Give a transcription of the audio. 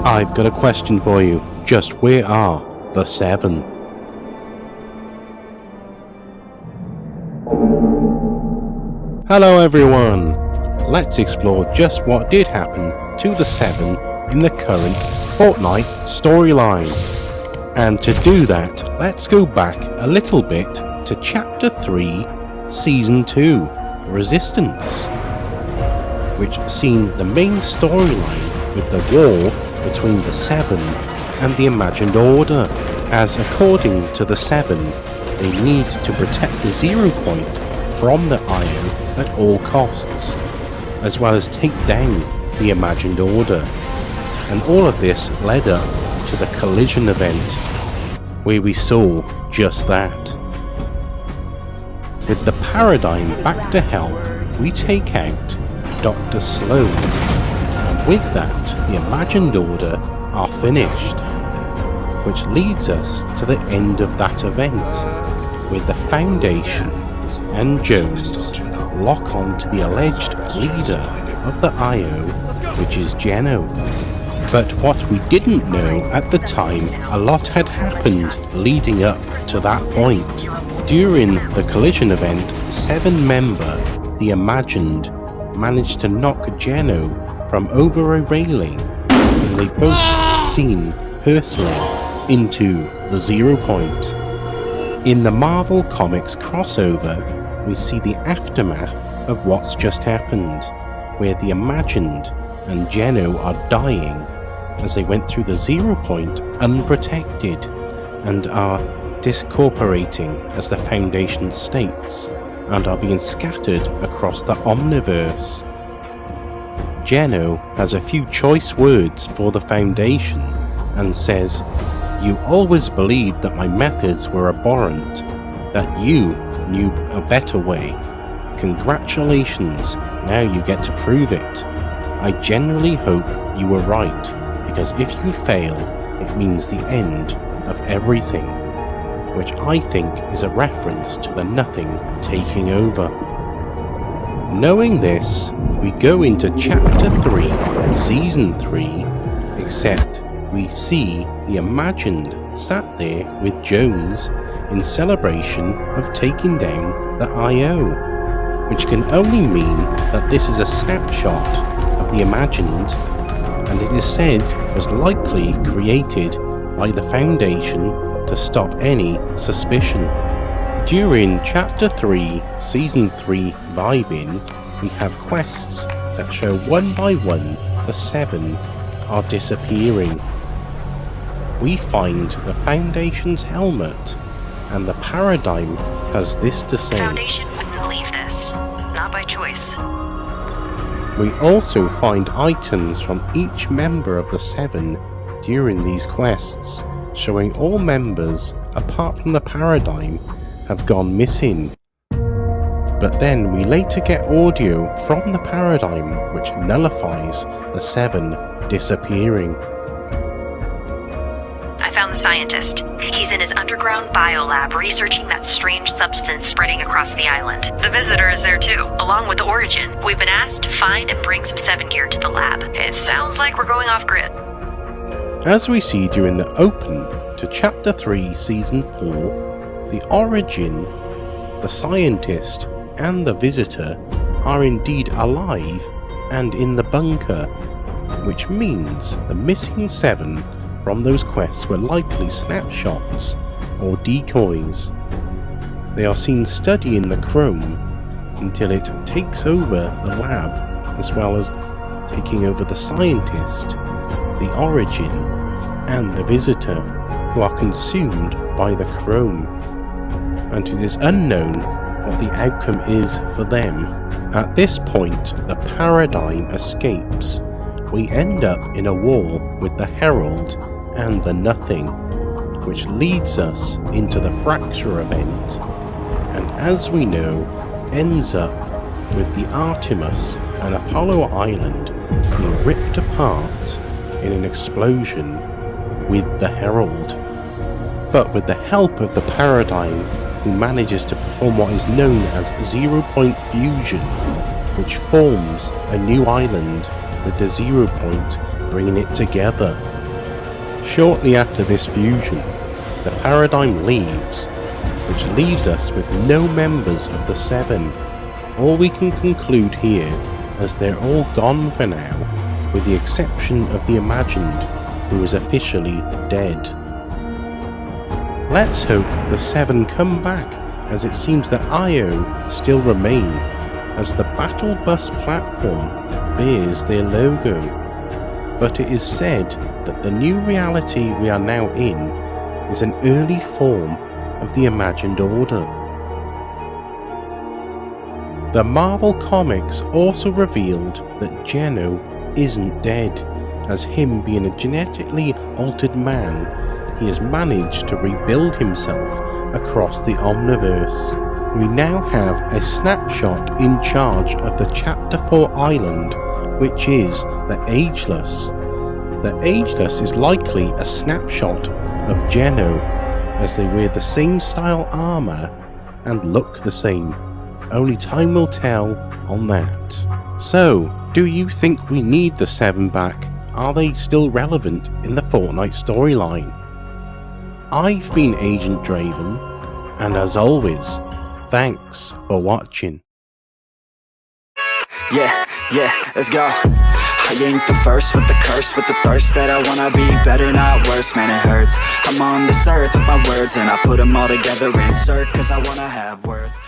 I've got a question for you. Just where are the 7? Hello everyone! Let's explore just what did happen to the 7 in the current Fortnite storyline. And to do that, let's go back a little bit to Chapter 3, Season 2, Resistance, which seen the main storyline with the war between the 7 and the Imagined Order, as according to the 7, they need to protect the 0 point from the IO at all costs, as well as take down the Imagined Order. And all of this led up to the collision event, where we saw just that. With the Paradigm back to help, we take out Dr. Sloan, and with that the Imagined Order are finished, which leads us to the end of that event, with the Foundation and Jones lock on to the alleged leader of the IO, which is Geno. But what we didn't know at the time, a lot had happened leading up to that point. During the collision event, 7-member, the Imagined, managed to knock Geno from over a railing, and they both seen hurtling into the 0 point. In the Marvel Comics crossover, we see the aftermath of what's just happened, where the Imagined and Geno are dying as they went through the 0 point unprotected and are discorporating, as the Foundation states, and are being scattered across the Omniverse. Geno has a few choice words for the Foundation and says, "You always believed that my methods were abhorrent, that you knew a better way. Congratulations, now you get to prove it. I genuinely hope you were right, because if you fail, it means the end of everything," which I think is a reference to the Nothing taking over. Knowing this, we go into Chapter 3, Season 3, except we see the Imagined sat there with Jones in celebration of taking down the IO, which can only mean that this is a snapshot of the Imagined, and it is said was likely created by the Foundation to stop any suspicion. During Chapter 3, Season 3 Vibing, we have quests that show one by one the 7 are disappearing. We find the Foundation's helmet, and the Paradigm has this to say. Foundation wouldn't leave this, not by choice. We also find items from each member of the 7 during these quests, showing all members, apart from the Paradigm, have gone missing. But then we later get audio from the Paradigm which nullifies the 7 disappearing. I found the scientist. He's in his underground biolab researching that strange substance spreading across the island. The visitor is there too, along with the Origin. We've been asked to find and bring some 7 gear to the lab. It sounds like we're going off grid. As we see during the open to Chapter 3, Season 4, the Origin, the Scientist, and the Visitor are indeed alive and in the bunker, which means the missing 7 from those quests were likely snapshots or decoys. They are seen studying the Chrome until it takes over the lab, as well as taking over the Scientist, the Origin, and the Visitor, who are consumed by the Chrome, and it is unknown what the outcome is for them. At this point, the Paradigm escapes. We end up in a war with the Herald and the Nothing, which leads us into the Fracture event, and as we know, ends up with the Artemis and Apollo Island being ripped apart in an explosion with the Herald. But with the help of the Paradigm, who manages to perform what is known as 0 point fusion, which forms a new island with the 0 point bringing it together. Shortly after this fusion, the paradigm leaves, which leaves us with no members of the Seven. All we can conclude here, as they're all gone for now, with the exception of the Imagined, who is officially dead. Let's hope the Seven come back, as it seems that Io still remain, as the Battle Bus platform bears their logo. But it is said that the new reality we are now in is an early form of the Imagined Order. The Marvel Comics also revealed that Geno isn't dead, as him being a genetically altered man, he has managed to rebuild himself across the Omniverse. We now have a snapshot in charge of the Chapter 4 island, which is the Ageless. The Ageless is likely a snapshot of Geno, as they wear the same style armour and look the same. Only time will tell on that. So, do you think we need the Seven back? Are they still relevant in the Fortnite storyline? I've been Agent Draven, and as always, thanks for watching. Yeah, let's go. I ain't the first with the curse, with the thirst that I wanna be better, not worse, man it hurts. I'm on this earth with my words and I put them all together, insert, cause I wanna have worth.